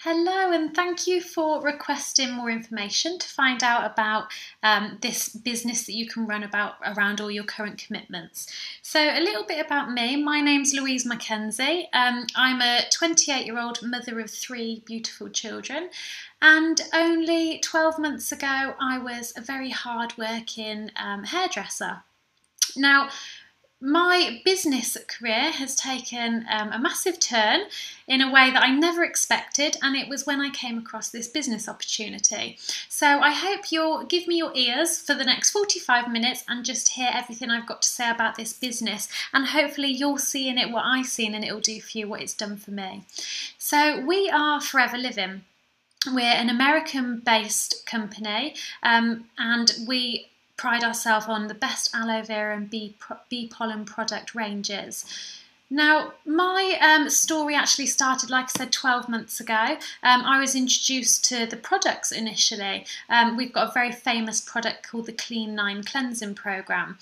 Hello, and thank you for requesting more information to find out about this business that you can run around all your current commitments. So, a little bit about me. My name's Louise Mackenzie. I'm a 28-year-old mother of three beautiful children, and only 12 months ago, I was a very hard-working hairdresser. Now, my business career has taken a massive turn in a way that I never expected, and it was when I came across this business opportunity. So I hope you'll give me your ears for the next 45 minutes and just hear everything I've got to say about this business, and hopefully you'll see in it what I've seen and it'll do for you what it's done for me. So we are Forever Living. We're an American-based company, and we pride ourselves on the best aloe vera and bee pollen product ranges. Now, my story actually started, like I said, 12 months ago. I was introduced to the products initially. We've got a very famous product called the Clean 9 Cleansing Programme.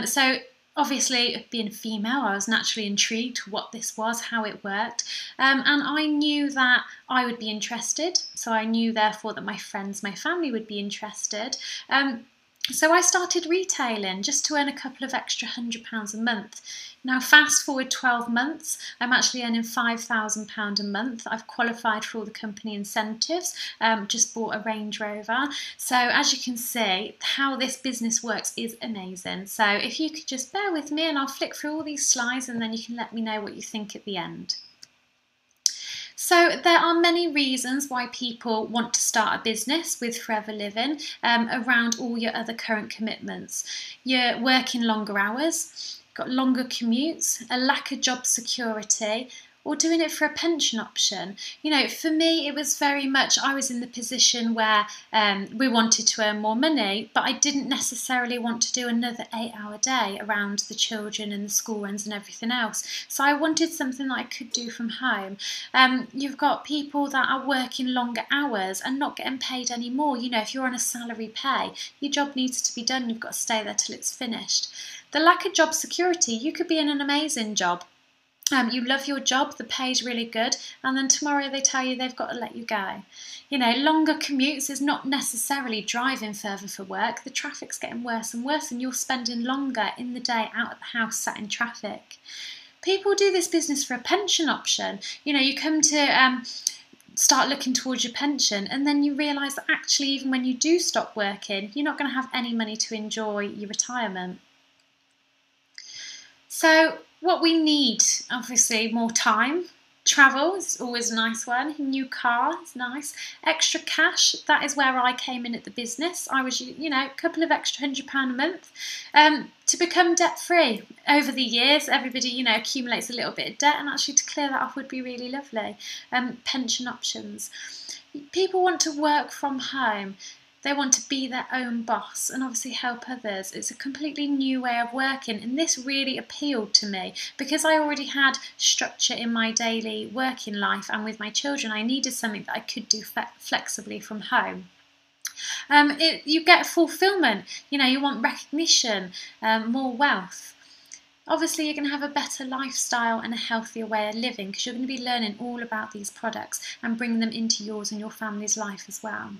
So obviously, being a female, I was naturally intrigued what this was, how it worked, and I knew that I would be interested. So I knew, therefore, that my friends, my family would be interested. So I started retailing just to earn a couple of extra £100 a month. Now, fast forward 12 months, I'm actually earning £5,000 a month. I've qualified for all the company incentives, just bought a Range Rover. So as you can see, how this business works is amazing. So if you could just bear with me and I'll flick through all these slides and then you can let me know what you think at the end. So there are many reasons why people want to start a business with Forever Living around all your other current commitments. You're working longer hours, got longer commutes, a lack of job security, or doing it for a pension option. You know, for me, it was very much, I was in the position where we wanted to earn more money, but I didn't necessarily want to do another 8-hour day around the children and the school runs and everything else. So I wanted something that I could do from home. You've got people that are working longer hours and not getting paid anymore. You know, if you're on a salary pay, your job needs to be done. You've got to stay there till it's finished. The lack of job security, you could be in an amazing job. You love your job, the pay's really good, and then tomorrow they tell you they've got to let you go. You know, longer commutes is not necessarily driving further for work. The traffic's getting worse and worse, and you're spending longer in the day out of the house sat in traffic. People do this business for a pension option. You know, you come to start looking towards your pension, and then you realise that actually even when you do stop working, you're not going to have any money to enjoy your retirement. So what we need, obviously, more time. Travel is always a nice one. New car is nice. Extra cash, that is where I came in at the business. I was, you know, a couple of extra £100 a month. To become debt-free. Over the years, everybody, you know, accumulates a little bit of debt, and actually to clear that off would be really lovely. Pension options. People want to work from home. They want to be their own boss and obviously help others. It's a completely new way of working, and this really appealed to me because I already had structure in my daily working life, and with my children I needed something that I could do flexibly from home. You get fulfillment, you know, you want recognition, more wealth. Obviously, you're going to have a better lifestyle and a healthier way of living because you're going to be learning all about these products and bringing them into yours and your family's life as well.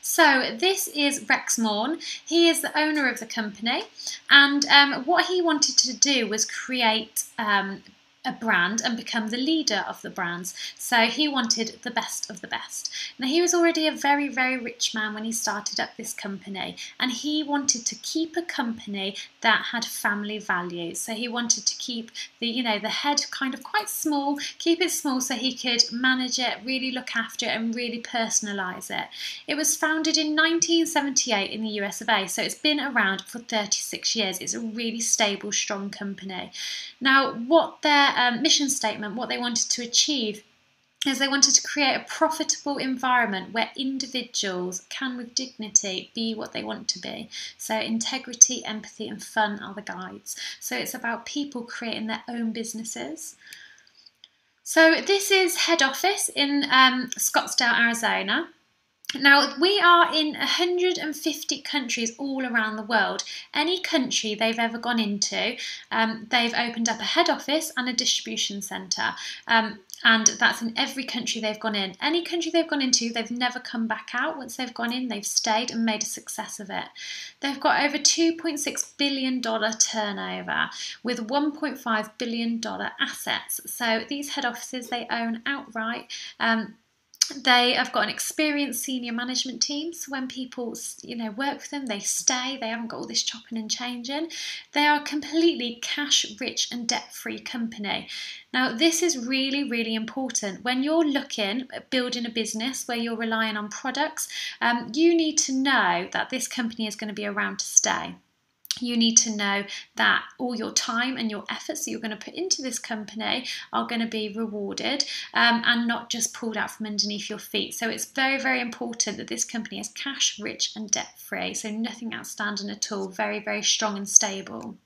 So this is Rex Morn. He is the owner of the company, and what he wanted to do was create a brand and become the leader of the brands. So he wanted the best of the best. Now, he was already a very, very rich man when he started up this company, and he wanted to keep a company that had family values. So he wanted to keep the, you know, the head kind of quite small, keep it small so he could manage it, really look after it and really personalise it. It was founded in 1978 in the US of A, so it's been around for 36 years. It's a really stable, strong company. Now, what their mission statement, what they wanted to achieve, is they wanted to create a profitable environment where individuals can with dignity be what they want to be. So integrity, empathy and fun are the guides. So it's about people creating their own businesses. So this is head office in Scottsdale, Arizona. Now, we are in 150 countries all around the world. Any country they've ever gone into, they've opened up a head office and a distribution centre. And that's in every country they've gone in. Any country they've gone into, they've never come back out. Once they've gone in, they've stayed and made a success of it. They've got over $2.6 billion turnover with $1.5 billion assets. So these head offices they own outright. They have got an experienced senior management team, so when people work for them, they stay. They haven't got all this chopping and changing. They are a completely cash rich and debt free company. Now this is really, really important when you're looking at building a business where you're relying on products. You need to know that this company is going to be around to stay. You need to know that all your time and your efforts that you're going to put into this company are going to be rewarded and not just pulled out from underneath your feet. So it's very, very important that this company is cash rich and debt free. So nothing outstanding at all. Very, very strong and stable.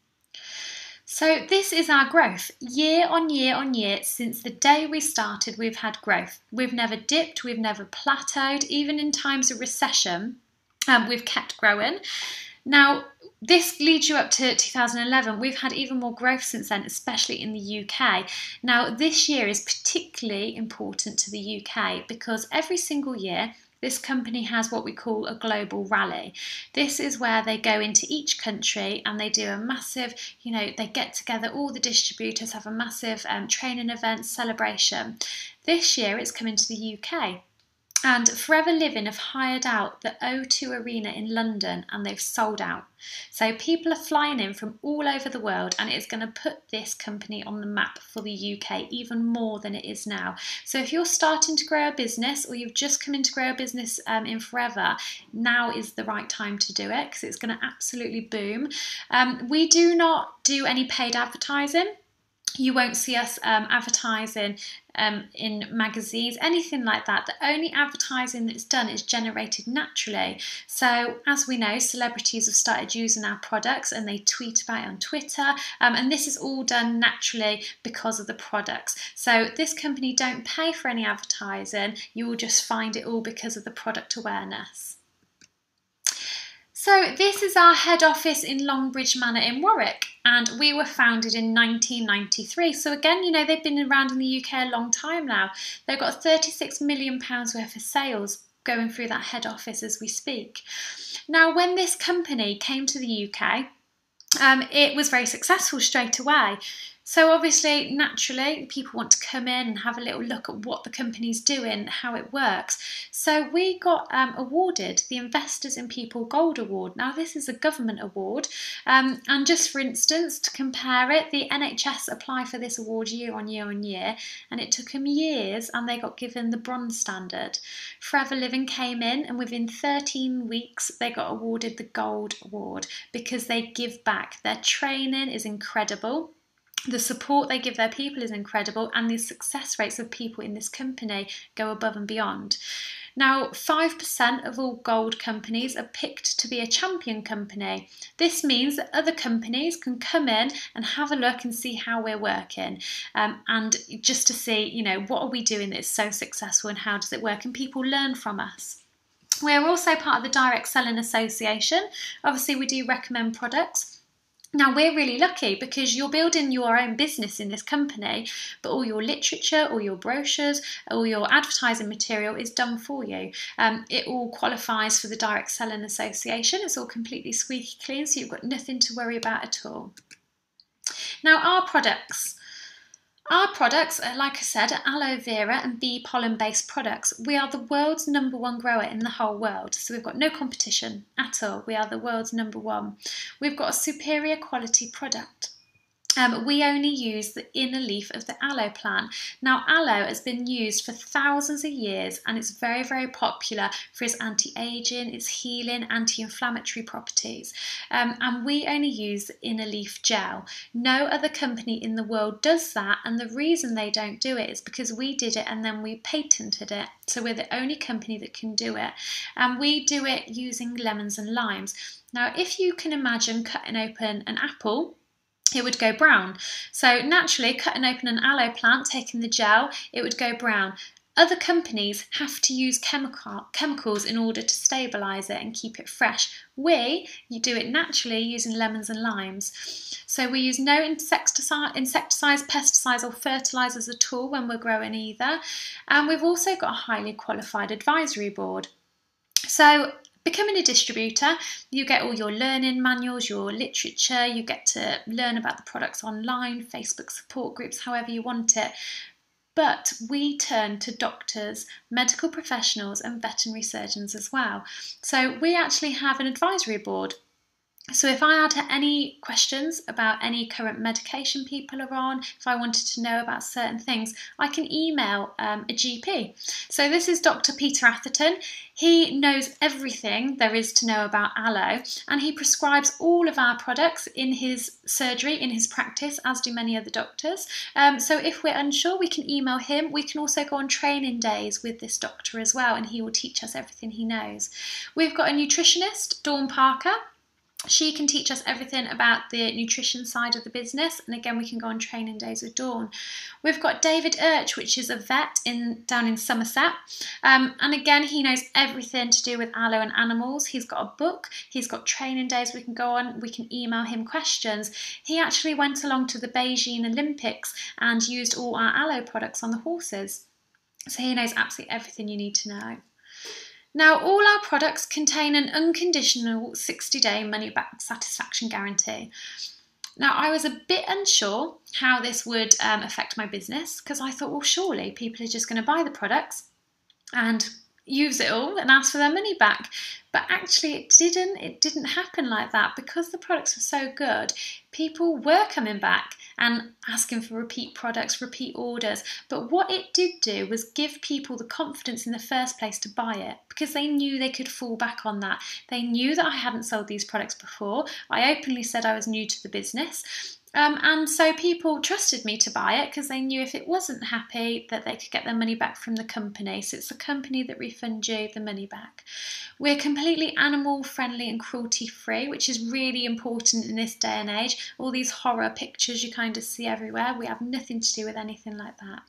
So this is our growth. Year on year on year, since the day we started, we've had growth. We've never dipped. We've never plateaued. Even in times of recession, we've kept growing. Now, this leads you up to 2011. We've had even more growth since then, especially in the UK. Now, this year is particularly important to the UK because every single year, this company has what we call a global rally. This is where they go into each country and they do a massive, they get together, all the distributors have a massive training event, celebration. This year, it's coming to the UK. And Forever Living have hired out the O2 Arena in London and they've sold out. So people are flying in from all over the world and it's going to put this company on the map for the UK even more than it is now. So if you're starting to grow a business or you've just come in to grow a business in Forever, now is the right time to do it because it's going to absolutely boom. We do not do any paid advertising. You won't see us advertising in magazines, anything like that. The only advertising that's done is generated naturally. So as we know, celebrities have started using our products and they tweet about it on Twitter. And this is all done naturally because of the products. So this company don't pay for any advertising. You will just find it all because of the product awareness. So this is our head office in Longbridge Manor in Warwick, and we were founded in 1993. So again, they've been around in the UK a long time now. They've got £36 million worth of sales going through that head office as we speak. Now, when this company came to the UK, it was very successful straight away. So obviously, naturally, people want to come in and have a little look at what the company's doing, how it works. So we got awarded the Investors in People Gold Award. Now, this is a government award. And just for instance, to compare it, the NHS apply for this award year on year on year, and it took them years, and they got given the bronze standard. Forever Living came in, and within 13 weeks, they got awarded the gold award because they give back. Their training is incredible. The support they give their people is incredible, and the success rates of people in this company go above and beyond. Now, 5% of all gold companies are picked to be a champion company. This means that other companies can come in and have a look and see how we're working, and just to see, what are we doing that's so successful and how does it work, and people learn from us. We're also part of the Direct Selling Association. Obviously, we do recommend products. Now, we're really lucky because you're building your own business in this company, but all your literature, all your brochures, all your advertising material is done for you. It all qualifies for the Direct Selling Association. It's all completely squeaky clean, so you've got nothing to worry about at all. Now, our products. Our products, like I said, are aloe vera and bee pollen based products. We are the world's #1 grower in the whole world. So we've got no competition at all. We are the world's #1. We've got a superior quality product. We only use the inner leaf of the aloe plant. Now, aloe has been used for thousands of years and it's very, very popular for its anti-aging, its healing, anti-inflammatory properties. And we only use the inner leaf gel. No other company in the world does that, and the reason they don't do it is because we did it and then we patented it. So we're the only company that can do it. And we do it using lemons and limes. Now, if you can imagine cutting open an apple, it would go brown. So naturally, cutting open an aloe plant, taking the gel, it would go brown. Other companies have to use chemicals in order to stabilise it and keep it fresh. You do it naturally using lemons and limes. So we use no insecticides, pesticides or fertilisers at all when we're growing either. And we've also got a highly qualified advisory board. So becoming a distributor, you get all your learning manuals, your literature, you get to learn about the products online, Facebook support groups, however you want it. But we turn to doctors, medical professionals and veterinary surgeons as well. So we actually have an advisory board. So if I had any questions about any current medication people are on, if I wanted to know about certain things, I can email a GP. So this is Dr. Peter Atherton. He knows everything there is to know about aloe, and he prescribes all of our products in his surgery, in his practice, as do many other doctors. So if we're unsure, we can email him. We can also go on training days with this doctor as well, and he will teach us everything he knows. We've got a nutritionist, Dawn Parker. She can teach us everything about the nutrition side of the business, and again we can go on training days with Dawn. We've got David Urch, which is a vet down in Somerset, and again he knows everything to do with aloe and animals. He's got a book, he's got training days we can go on, we can email him questions. He actually went along to the Beijing Olympics and used all our aloe products on the horses, so he knows absolutely everything you need to know. Now, all our products contain an unconditional 60-day money-back satisfaction guarantee. Now, I was a bit unsure how this would affect my business, because I thought, well, surely people are just going to buy the products and use it all and ask for their money back. But actually it didn't happen like that. Because the products were so good, people were coming back and asking for repeat products, repeat orders. But what it did do was give people the confidence in the first place to buy it, because they knew they could fall back on that. They knew that I hadn't sold these products before. I openly said I was new to the business. And so people trusted me to buy it because they knew if it wasn't happy that they could get their money back from the company. So it's the company that refunds you the money back. We're completely animal friendly and cruelty free, which is really important in this day and age. All these horror pictures you kind of see everywhere, we have nothing to do with anything like that.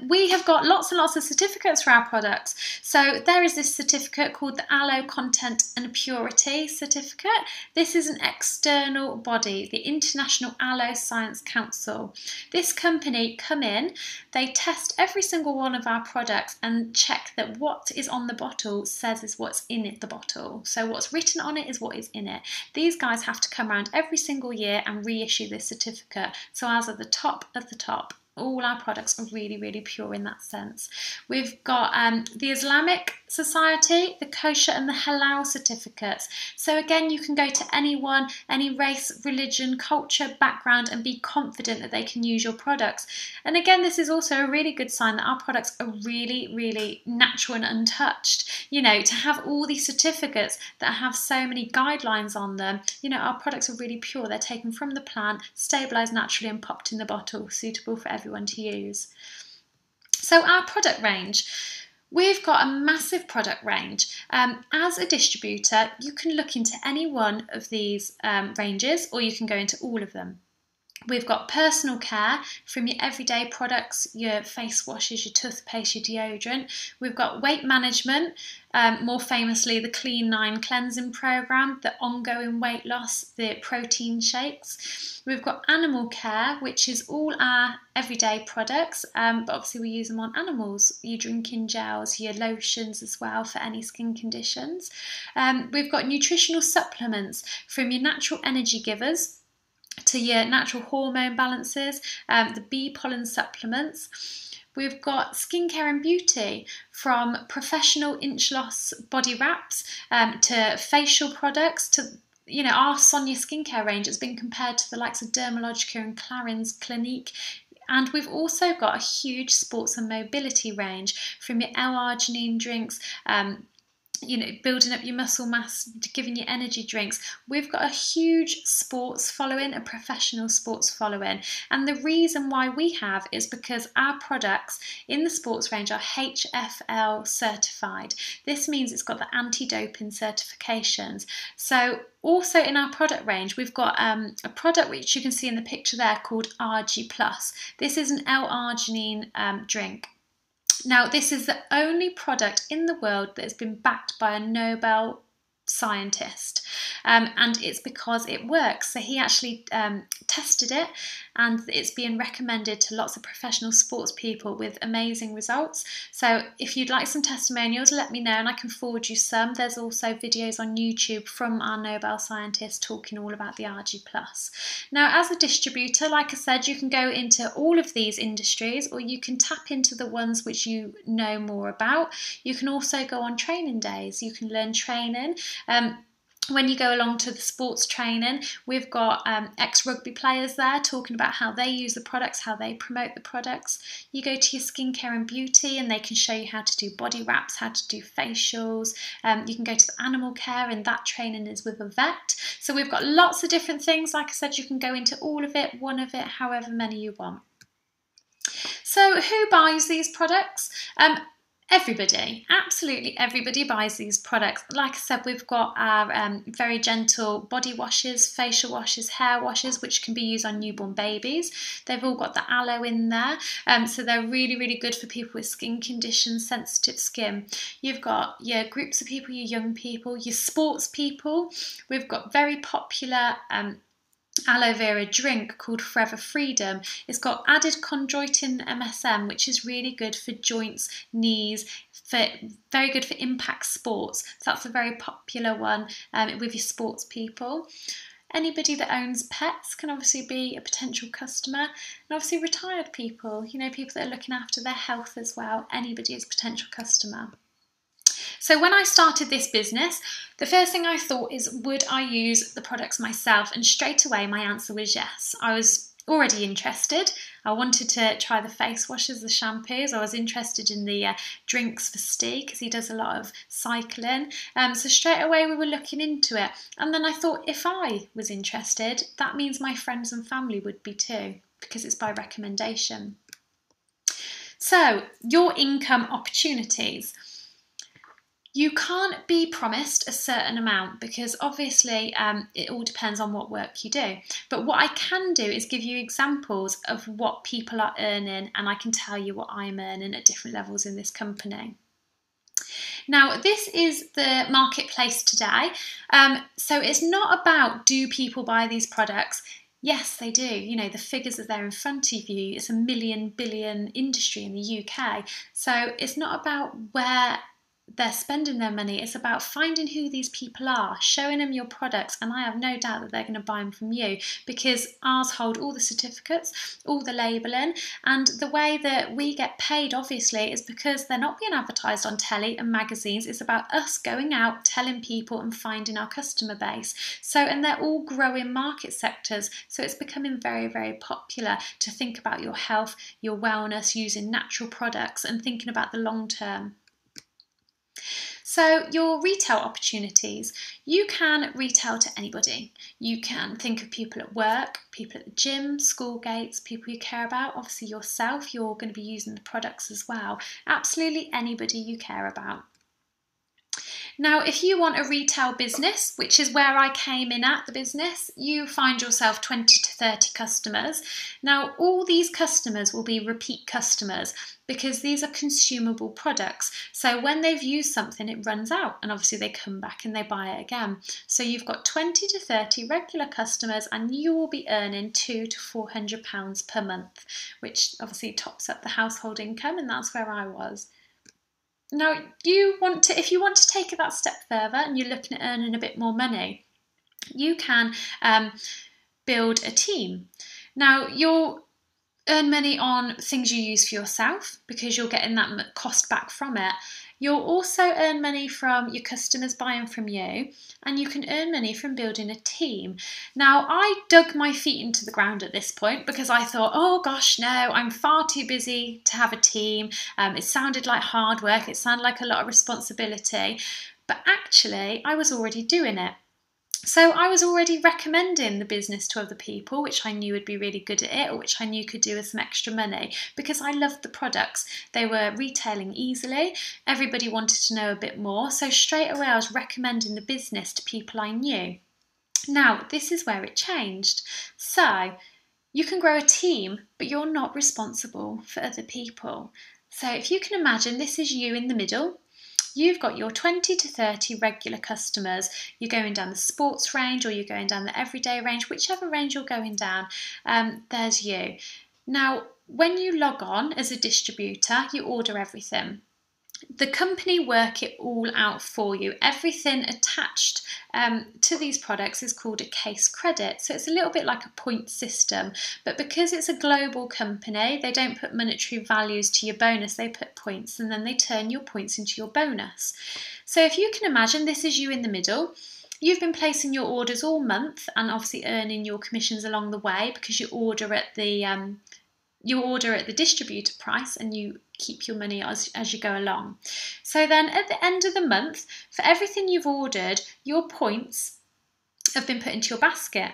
We have got lots and lots of certificates for our products. So there is this certificate called the Aloe Content and Purity Certificate. This is an external body, the International Aloe Science Council. This company come in, they test every single one of our products and check that what is on the bottle says is what's in the bottle. So what's written on it is what is in it. These guys have to come around every single year and reissue this certificate. So ours are the top of the top. All our products are really, really pure in that sense. We've got the Islamic Society, the Kosher and the Halal certificates. So again, you can go to anyone, any race, religion, culture, background, and be confident that they can use your products. And again, this is also a really good sign that our products are really, really natural and untouched. You know, to have all these certificates that have so many guidelines on them, you know, our products are really pure. They're taken from the plant, stabilised naturally and popped in the bottle, suitable for everyone to use. So our product range. We've got a massive product range. As a distributor, you can look into any one of these ranges, or you can go into all of them. We've got personal care, from your everyday products, your face washes, your toothpaste, your deodorant. We've got weight management, more famously the Clean 9 cleansing program, the ongoing weight loss, the protein shakes. We've got animal care, which is all our everyday products, but obviously we use them on animals, your drinking gels, your lotions as well for any skin conditions. We've got nutritional supplements, from your natural energy givers to your natural hormone balances, the bee pollen supplements. We've got skincare and beauty, from professional inch loss body wraps to facial products to, you know, our Sonia skincare range has been compared to the likes of Dermalogica and Clarins Clinique. And we've also got a huge sports and mobility range, from your L-arginine drinks, you know, building up your muscle mass, giving you energy drinks. We've got a huge sports following, a professional sports following. And the reason why we have is because our products in the sports range are HFL certified. This means it's got the anti-doping certifications. So also in our product range, we've got a product which you can see in the picture there called RG Plus. This is an L-arginine drink. Now, this is the only product in the world that has been backed by a Nobel scientist, and it's because it works. So he actually tested it, and it's being recommended to lots of professional sports people with amazing results. So if you'd like some testimonials, let me know and I can forward you some. There's also videos on YouTube from our Nobel scientist talking all about the RG+. Now, as a distributor, like I said, you can go into all of these industries, or you can tap into the ones which you know more about. You can also go on training days. You can learn training. When you go along to the sports training, we've got ex-rugby players there talking about how they use the products, how they promote the products. You go to your skincare and beauty and they can show you how to do body wraps, how to do facials. You can go to the animal care, and that training is with a vet. So we've got lots of different things. Like I said, you can go into all of it, one of it, however many you want. So who buys these products? Everybody, absolutely everybody buys these products. Like I said, we've got our very gentle body washes, facial washes, hair washes, which can be used on newborn babies. They've all got the aloe in there, so they're really, really good for people with skin conditions, sensitive skin. You've got your groups of people, your young people, your sports people. We've got very popular aloe vera drink called Forever Freedom. It's got added chondroitin MSM, which is really good for joints, knees, very good for impact sports. So that's a very popular one with your sports people. Anybody that owns pets can obviously be a potential customer, and obviously retired people, people that are looking after their health as well. Anybody is a potential customer. So when I started this business, the first thing I thought is, would I use the products myself? And straight away my answer was yes. I was already interested. I wanted to try the face washes, the shampoos. I was interested in the drinks for Steve because he does a lot of cycling. So straight away we were looking into it. And then I thought, if I was interested, that means my friends and family would be too, because it's by recommendation. So your income opportunities. You can't be promised a certain amount because obviously it all depends on what work you do. But what I can do is give you examples of what people are earning, and I can tell you what I'm earning at different levels in this company. Now, this is the marketplace today. So it's not about, do people buy these products? Yes, they do. The figures are there in front of you. It's a $1 billion industry in the UK. So it's not about where they're spending their money. It's about finding who these people are, showing them your products, and I have no doubt that they're going to buy them from you, because ours hold all the certificates, all the labelling, and the way that we get paid obviously is because they're not being advertised on telly and magazines. It's about us going out, telling people and finding our customer base. And they're all growing market sectors, so it's becoming very, very popular to think about your health, your wellness, using natural products and thinking about the long term. So your retail opportunities, you can retail to anybody. You can think of people at work, people at the gym, school gates, people you care about, obviously yourself, you're going to be using the products as well. Absolutely anybody you care about. Now, if you want a retail business, which is where I came in at the business, you find yourself 20 to 30 customers. Now, all these customers will be repeat customers because these are consumable products. So when they've used something, it runs out, and obviously they come back and they buy it again. So you've got 20 to 30 regular customers, and you will be earning £200 to £400 per month, which obviously tops up the household income, and that's where I was. Now, if you want to take it that step further and you're looking at earning a bit more money, you can build a team. Now, you'll earn money on things you use for yourself because you're getting that cost back from it. You'll also earn money from your customers buying from you, and you can earn money from building a team. Now, I dug my feet into the ground at this point because I thought, oh gosh, no, I'm far too busy to have a team. It sounded like hard work. It sounded like a lot of responsibility, but actually I was already doing it. So I was already recommending the business to other people, which I knew would be really good at it, or which I knew could do with some extra money, because I loved the products. They were retailing easily. Everybody wanted to know a bit more. So straight away I was recommending the business to people I knew. Now, this is where it changed. So you can grow a team, but you're not responsible for other people. So if you can imagine, this is you in the middle. You've got your 20 to 30 regular customers. You're going down the sports range or you're going down the everyday range, whichever range you're going down, there's you. Now, when you log on as a distributor, you order everything. The company work it all out for you. Everything attached to these products is called a case credit. So it's a little bit like a point system, but because it's a global company, they don't put monetary values to your bonus, they put points, and then they turn your points into your bonus. So if you can imagine, this is you in the middle. You've been placing your orders all month and obviously earning your commissions along the way because you order at the distributor price and you keep your money as you go along. So then at the end of the month, for everything you've ordered, your points have been put into your basket.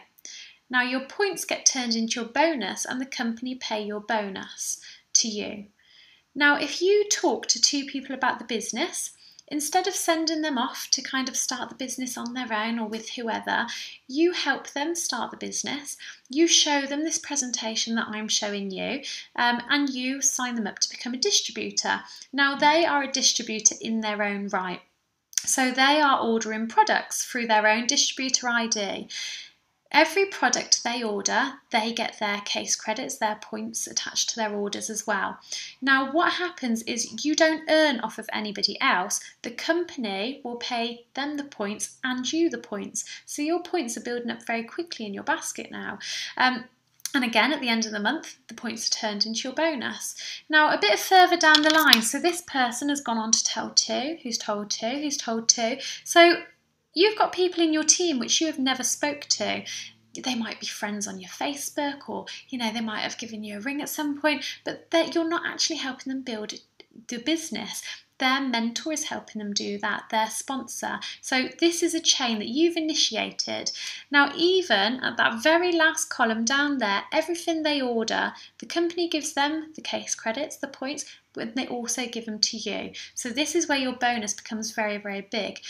Now your points get turned into your bonus and the company pay your bonus to you. Now if you talk to two people about the business, instead of sending them off to kind of start the business on their own or with whoever, you help them start the business, you show them this presentation that I'm showing you, and you sign them up to become a distributor. Now they are a distributor in their own right. So they are ordering products through their own distributor ID. Every product they order, they get their case credits, their points attached to their orders as well. Now, what happens is you don't earn off of anybody else. The company will pay them the points and you the points. So your points are building up very quickly in your basket now. And again, at the end of the month, the points are turned into your bonus. Now, a bit further down the line, so this person has gone on to tell two, who's told two, who's told two. So you've got people in your team which you have never spoke to. They might be friends on your Facebook, or they might have given you a ring at some point, but you're not actually helping them build the business. Their mentor is helping them do that, their sponsor. So this is a chain that you've initiated. Now, even at that very last column down there, everything they order, the company gives them the case credits, the points, but they also give them to you. So this is where your bonus becomes very, very big.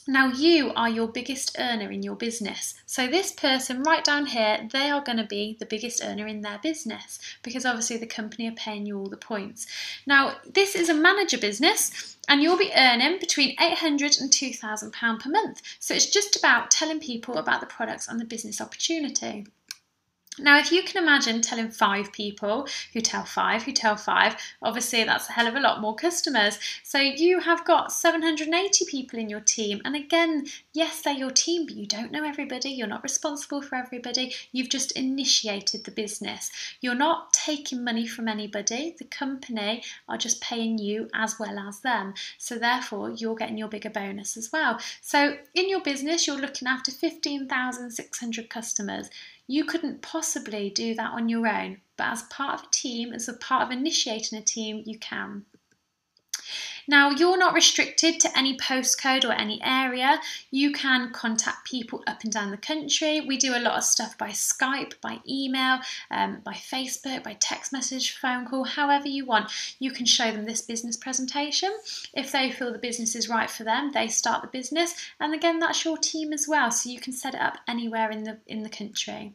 Now you are your biggest earner in your business. So this person right down here, they are going to be the biggest earner in their business because obviously the company are paying you all the points. Now this is a manager business and you'll be earning between £800 and £2,000 per month. So it's just about telling people about the products and the business opportunity. Now, if you can imagine telling 5 people who tell 5, obviously that's a hell of a lot more customers. So you have got 780 people in your team. And again, yes, they're your team, but you don't know everybody. You're not responsible for everybody. You've just initiated the business. You're not taking money from anybody. The company are just paying you as well as them. So therefore, you're getting your bigger bonus as well. So in your business, you're looking after 15,600 customers. You couldn't possibly do that on your own, but as part of a team, as a part of initiating a team, you can. Now, you're not restricted to any postcode or any area. You can contact people up and down the country. We do a lot of stuff by Skype, by email, by Facebook, by text message, phone call, however you want. You can show them this business presentation. If they feel the business is right for them, they start the business. And again, that's your team as well, so you can set it up anywhere in the country.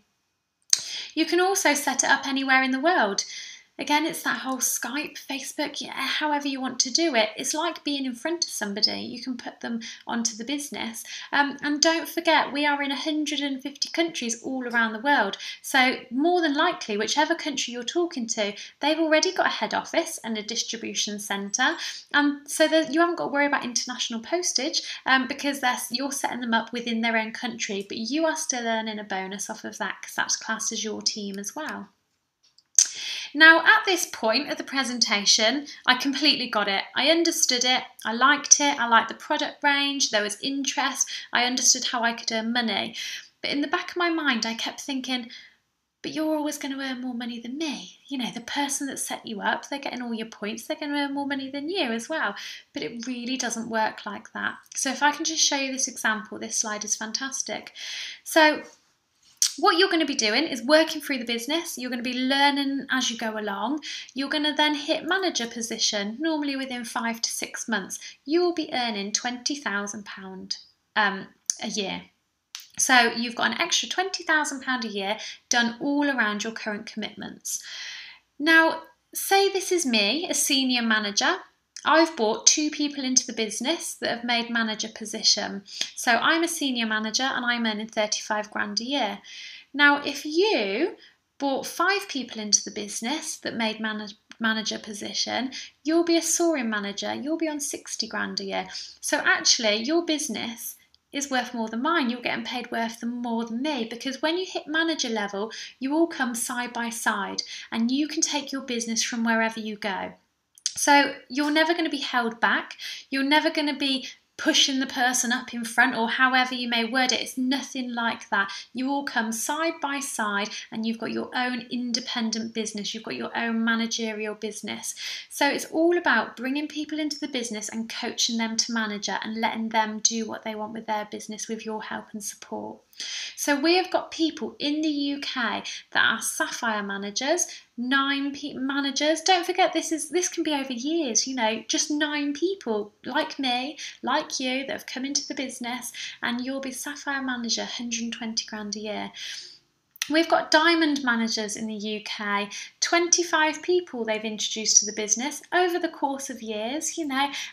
You can also set it up anywhere in the world. Again, it's that whole Skype, Facebook, however you want to do it. It's like being in front of somebody. You can put them onto the business. And don't forget, we are in 150 countries all around the world. So more than likely, whichever country you're talking to, they've already got a head office and a distribution centre. So that you haven't got to worry about international postage because you're setting them up within their own country. But you are still earning a bonus off of that because that's classed as your team as well. Now, at this point of the presentation, I completely got it. I understood it. I liked it. I liked the product range. There was interest. I understood how I could earn money. But in the back of my mind, I kept thinking, but you're always going to earn more money than me. The person that set you up, they're getting all your points. They're going to earn more money than you as well. But it really doesn't work like that. So if I can just show you this example, this slide is fantastic. So what you're going to be doing is working through the business. You're going to be learning as you go along. You're going to then hit manager position, normally within 5 to 6 months. You will be earning £20,000 a year. So you've got an extra £20,000 a year done all around your current commitments. Now, say this is me, a senior manager. I've brought 2 people into the business that have made manager position. So I'm a senior manager and I'm earning 35 grand a year. Now, if you brought 5 people into the business that made manager position, you'll be a soaring manager. You'll be on 60 grand a year. So actually, your business is worth more than mine. You're getting paid worth more than me, because when you hit manager level, you all come side by side and you can take your business from wherever you go. So you're never going to be held back. You're never going to be pushing the person up in front, or however you may word it. It's nothing like that. You all come side by side and you've got your own independent business. You've got your own managerial business. So it's all about bringing people into the business and coaching them to manager and letting them do what they want with their business with your help and support. So we have got people in the UK that are Sapphire managers, 9 managers. Don't forget, this can be over years, just 9 people like me, like you, that have come into the business, and you'll be Sapphire manager, 120 grand a year. We've got diamond managers in the UK, 25 people they've introduced to the business over the course of years,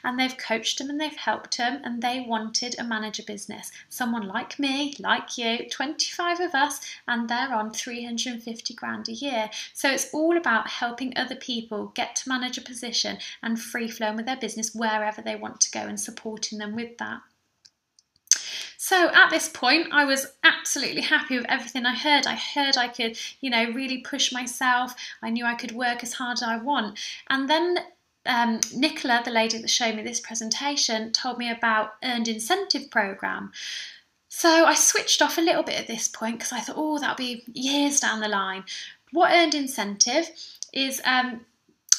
and they've coached them and they've helped them, and they wanted a manager business. Someone like me, like you, 25 of us, and they're on 350 grand a year. So it's all about helping other people get to manager position and free flowing with their business wherever they want to go, and supporting them with that. So at this point, I was absolutely happy with everything I heard. I heard I could, really push myself. I knew I could work as hard as I want. And then Nicola, the lady that showed me this presentation, told me about Earned Incentive Programme. So I switched off a little bit at this point, because I thought, that'll be years down the line. What Earned Incentive is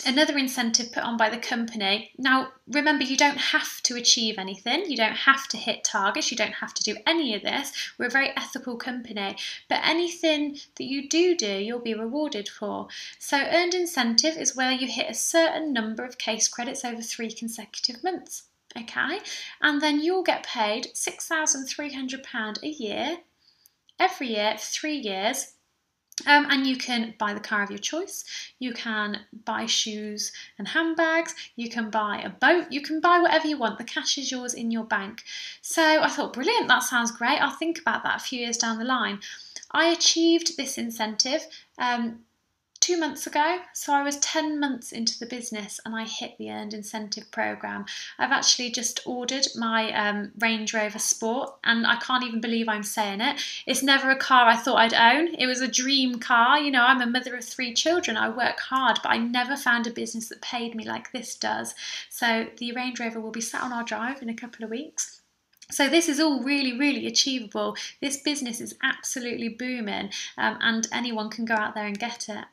another incentive put on by the company. Now, remember, you don't have to achieve anything. You don't have to hit targets. You don't have to do any of this. We're a very ethical company. But anything that you do, you'll be rewarded for. So earned incentive is where you hit a certain number of case credits over 3 consecutive months. Okay? And then you'll get paid £6,300 a year, every year for 3 years. And you can buy the car of your choice, you can buy shoes and handbags, you can buy a boat, you can buy whatever you want. The cash is yours in your bank. So I thought, brilliant, that sounds great. I'll think about that a few years down the line. I achieved this incentive 2 months ago, so I was 10 months into the business and I hit the Earned Incentive Programme. I've actually just ordered my Range Rover Sport, and I can't even believe I'm saying it. It's never a car I thought I'd own. It was a dream car. I'm a mother of 3 children. I work hard, but I never found a business that paid me like this does. So the Range Rover will be sat on our drive in a couple of weeks. So this is all really, really achievable. This business is absolutely booming, and anyone can go out there and get it.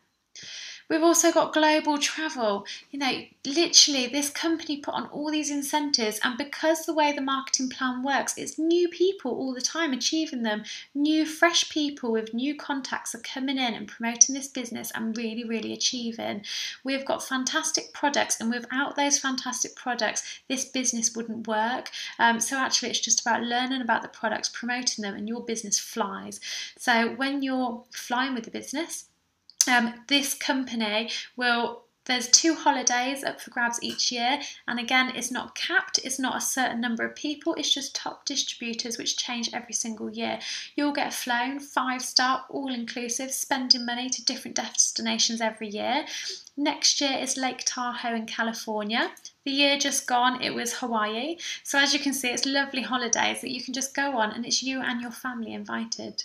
We've also got global travel. Literally this company put on all these incentives, and because the way the marketing plan works, it's new people all the time achieving them. New, fresh people with new contacts are coming in and promoting this business and really, really achieving. We've got fantastic products, and without those fantastic products, this business wouldn't work. So actually it's just about learning about the products, promoting them, and your business flies. So when you're flying with the business, this company there's 2 holidays up for grabs each year, and again, it's not capped, it's not a certain number of people, it's just top distributors which change every single year. You'll get flown 5-star, all-inclusive, spending money to different destinations every year. Next year is Lake Tahoe in California. The year just gone, it was Hawaii. So as you can see, it's lovely holidays that you can just go on, and it's you and your family invited.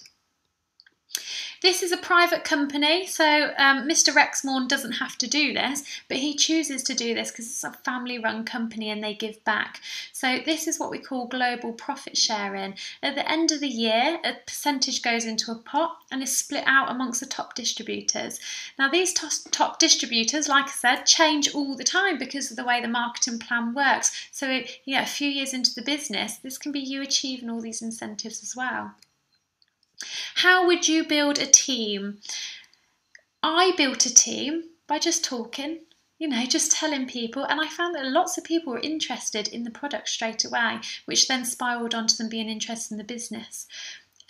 This is a private company, so Mr. Rexmorn doesn't have to do this, but he chooses to do this because it's a family-run company and they give back. So this is what we call global profit sharing. At the end of the year, a percentage goes into a pot and is split out amongst the top distributors. Now these top distributors, like I said, change all the time because of the way the marketing plan works. So a few years into the business, this can be you achieving all these incentives as well. How would you build a team? I built a team by just talking, just telling people, and I found that lots of people were interested in the product straight away, which then spiraled onto them being interested in the business.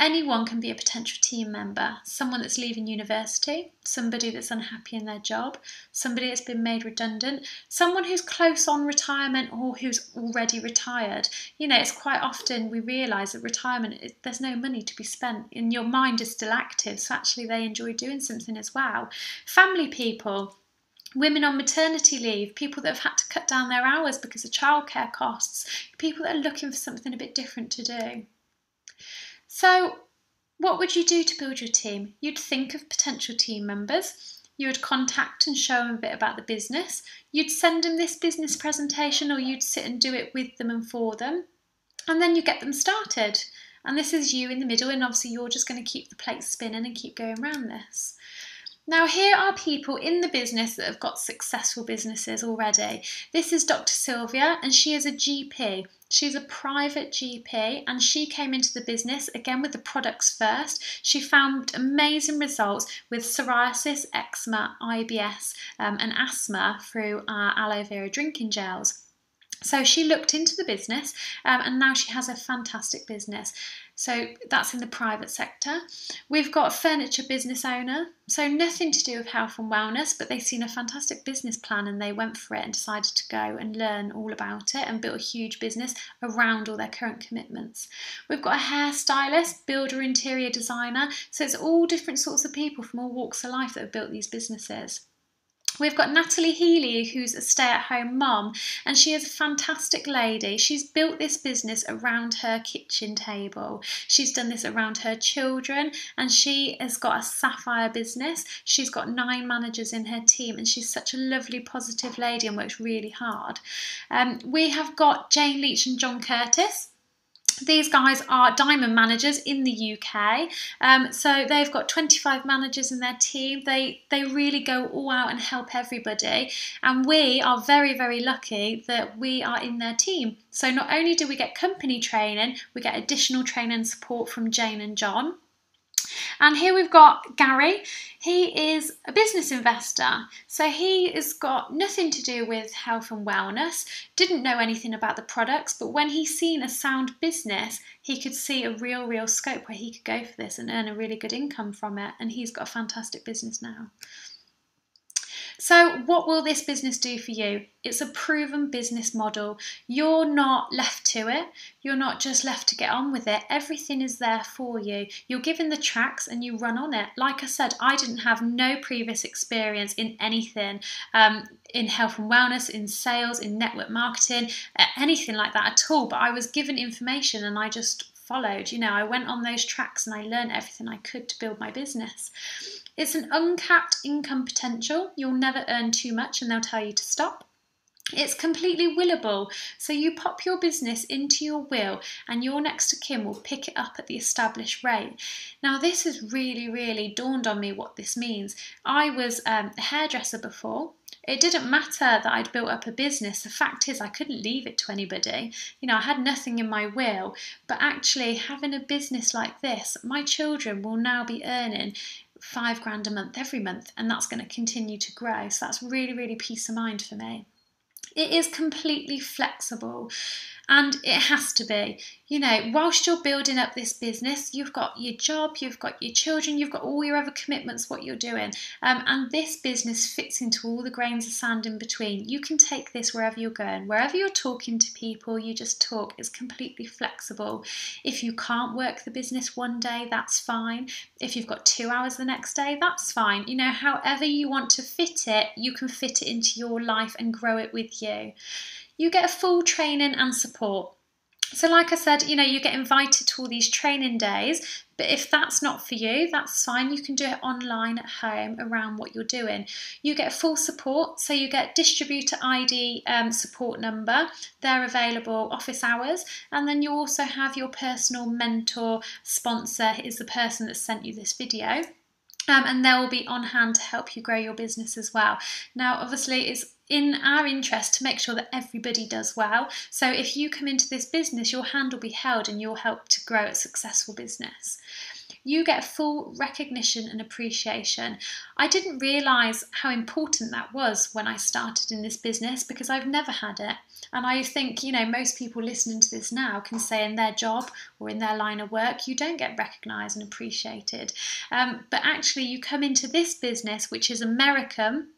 Anyone can be a potential team member, someone that's leaving university, somebody that's unhappy in their job, somebody that's been made redundant, someone who's close on retirement or who's already retired. You know, it's quite often we realise that retirement, there's no money to be spent and your mind is still active, so actually they enjoy doing something as well. Family people, women on maternity leave, people that have had to cut down their hours because of childcare costs, people that are looking for something a bit different to do. So what would you do to build your team? You'd think of potential team members. You would contact and show them a bit about the business. You'd send them this business presentation, or you'd sit and do it with them and for them. And then you get them started. And this is you in the middle, and obviously you're just going to keep the plate spinning and keep going around this. Now, here are people in the business that have got successful businesses already. This is Dr. Sylvia, and she is a GP. She's a private GP, and she came into the business, again, with the products first. She found amazing results with psoriasis, eczema, IBS, and asthma through our aloe vera drinking gels. So she looked into the business, and now she has a fantastic business. So that's in the private sector. We've got a furniture business owner, so nothing to do with health and wellness, but they've seen a fantastic business plan and they went for it and decided to go and learn all about it and built a huge business around all their current commitments. We've got a hairstylist, builder, interior designer, so it's all different sorts of people from all walks of life that have built these businesses. We've got Natalie Healy, who's a stay-at-home mum, and she is a fantastic lady. She's built this business around her kitchen table. She's done this around her children, and she has got a sapphire business. She's got 9 managers in her team, and she's such a lovely, positive lady and works really hard. We have got Jane Leach and John Curtis. These guys are diamond managers in the UK, so they've got 25 managers in their team. They really go all out and help everybody, and we are very, very lucky that we are in their team. So not only do we get company training, we get additional training and support from Jane and John. And here we've got Gary. He is a business investor, so he has got nothing to do with health and wellness, didn't know anything about the products, but when he's seen a sound business, he could see a real scope where he could go for this and earn a really good income from it, and he's got a fantastic business now. So what will this business do for you? It's a proven business model. You're not left to it. You're not just left to get on with it. Everything is there for you. You're given the tracks and you run on it. Like I said, I didn't have no previous experience in anything, in health and wellness, in sales, in network marketing, anything like that at all. But I was given information and I just followed. You know, I went on those tracks and I learned everything I could to build my business. It's an uncapped income potential. You'll never earn too much and they'll tell you to stop. It's completely willable, so you pop your business into your will and your next of kin will pick it up at the established rate. Now this has really dawned on me what this means. I was a hairdresser before. It didn't matter that I'd built up a business. The fact is I couldn't leave it to anybody. You know, I had nothing in my will, but actually having a business like this, my children will now be earning £5,000 a month every month, and that's going to continue to grow. So that's really peace of mind for me. It is completely flexible, and it has to be. You know, whilst you're building up this business, you've got your job, you've got your children, you've got all your other commitments, what you're doing. And this business fits into all the grains of sand in between. You can take this wherever you're going. Wherever you're talking to people, you just talk. It's completely flexible. If you can't work the business one day, that's fine. If you've got 2 hours the next day, that's fine. You know, however you want to fit it, you can fit it into your life and grow it with you. You get a full training and support. So like I said, you know, you get invited to all these training days, but if that's not for you, that's fine. You can do it online at home around what you're doing. You get full support, so you get distributor ID support number. They're available office hours, and then you also have your personal mentor sponsor is the person that sent you this video. And they will be on hand to help you grow your business as well. Now, obviously, it's in our interest to make sure that everybody does well. So if you come into this business, your hand will be held and you'll help to grow a successful business. you get full recognition and appreciation. I didn't realise how important that was when I started in this business because I've never had it. And I think, most people listening to this now can say in their job or in their line of work, you don't get recognised and appreciated. But actually, you come into this business, which is American.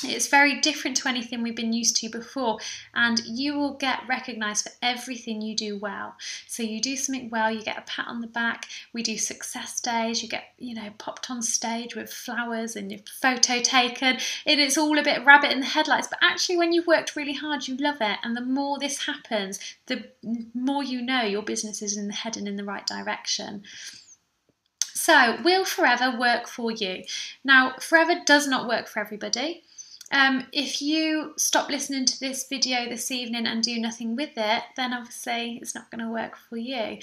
It's very different to anything we've been used to before, and you will get recognised for everything you do well. So you do something well, you get a pat on the back. We do success days, you get, popped on stage with flowers and your photo taken. It's all a bit rabbit in the headlights, but actually when you've worked really hard, you love it. And the more this happens, the more you know your business is heading in the right direction. So will Forever work for you? Now, Forever does not work for everybody. If you stop listening to this video this evening and do nothing with it, then obviously it's not going to work for you.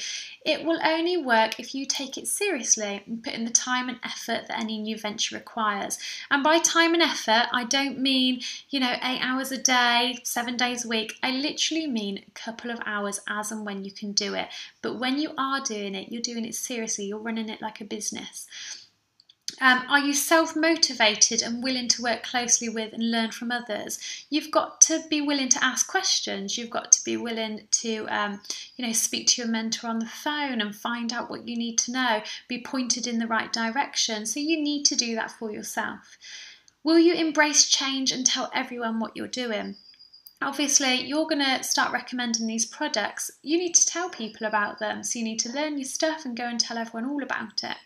It will only work if you take it seriously and put in the time and effort that any new venture requires. And by time and effort, I don't mean, 8 hours a day, 7 days a week. I literally mean a couple of hours as and when you can do it. But when you are doing it, you're doing it seriously. You're running it like a business. Are you self-motivated and willing to work closely with and learn from others? You've got to be willing to ask questions. You've got to be willing to, speak to your mentor on the phone and find out what you need to know, be pointed in the right direction. So you need to do that for yourself. Will you embrace change and tell everyone what you're doing? Obviously, you're going to start recommending these products. You need to tell people about them. So you need to learn your stuff and go and tell everyone all about it.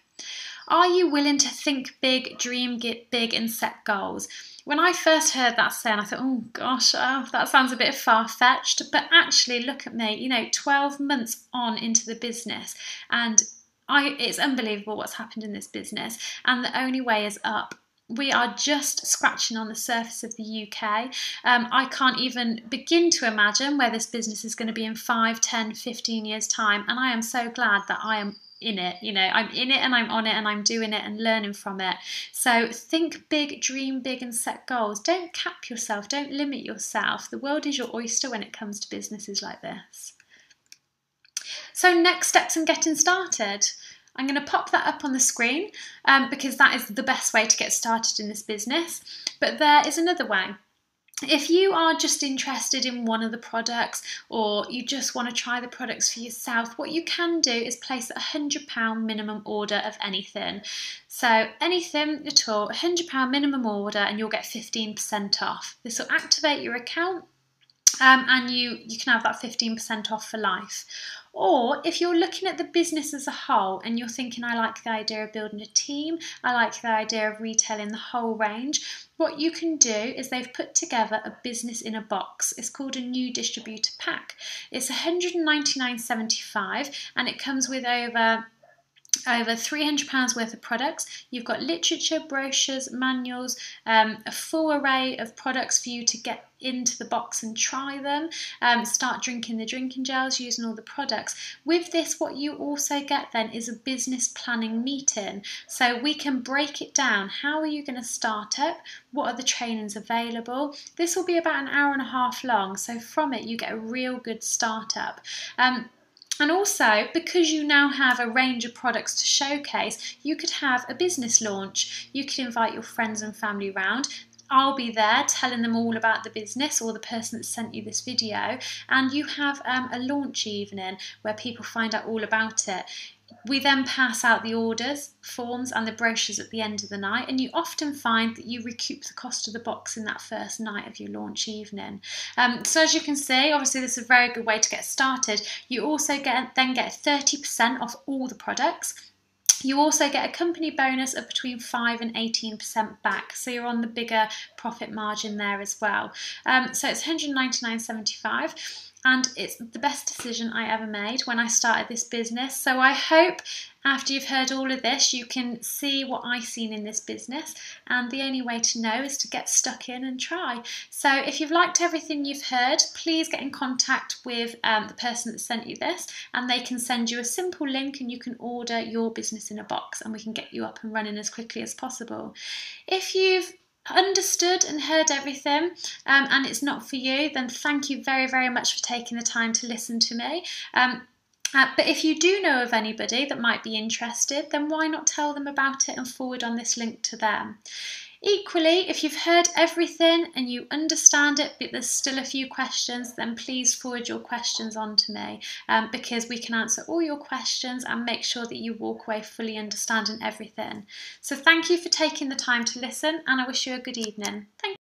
Are you willing to think big, dream big and set goals? When I first heard that saying, I thought, oh gosh, that sounds a bit far-fetched. But actually, look at me, 12 months on into the business, and it's unbelievable what's happened in this business, and the only way is up. We are just scratching on the surface of the UK. I can't even begin to imagine where this business is going to be in 5, 10, 15 years' time, and I am so glad that I am in it. I'm in it and I'm on it and I'm doing it and learning from it. So think big, dream big and set goals. Don't cap yourself, don't limit yourself. The world is your oyster when it comes to businesses like this. So next steps in getting started. I'm going to pop that up on the screen because that is the best way to get started in this business. But there is another way. If you are just interested in one of the products or you just want to try the products for yourself, what you can do is place a £100 minimum order of anything. So anything at all, £100 minimum order, and you'll get 15% off. This will activate your account and you can have that 15% off for life. Or if you're looking at the business as a whole and you're thinking, I like the idea of building a team, I like the idea of retailing the whole range, what you can do is they've put together a business in a box. It's called a new distributor pack. It's £199.75 and it comes with over £300 worth of products. You've got literature, brochures, manuals, a full array of products for you to get into the box and try them, start drinking the drinking gels, using all the products. With this, what you also get then is a business planning meeting. So we can break it down. How are you going to start up? What are the trainings available? This will be about an hour and a half long. So from it, you get a real good startup. And also, because you now have a range of products to showcase, you could have a business launch. You could invite your friends and family round. I'll be there telling them all about the business or the person that sent you this video, and you have a launch evening where people find out all about it. We then pass out the orders, forms and the brochures at the end of the night, and you often find that you recoup the cost of the box in that first night of your launch evening. So as you can see, obviously this is a very good way to get started. You also then get 30% off all the products. You also get a company bonus of between 5 and 18% back, so you're on the bigger profit margin there as well. So it's £199.75. And it's the best decision I ever made when I started this business. So I hope after you've heard all of this, you can see what I've seen in this business. And the only way to know is to get stuck in and try. So if you've liked everything you've heard, please get in contact with the person that sent you this, and they can send you a simple link and you can order your business in a box and we can get you up and running as quickly as possible. If you've understood and heard everything and it's not for you, then thank you very, very much for taking the time to listen to me. But if you do know of anybody that might be interested, then why not tell them about it and forward on this link to them? Equally, if you've heard everything and you understand it, but there's still a few questions, then please forward your questions on to me, because we can answer all your questions and make sure that you walk away fully understanding everything. So thank you for taking the time to listen, and I wish you a good evening. Thank you.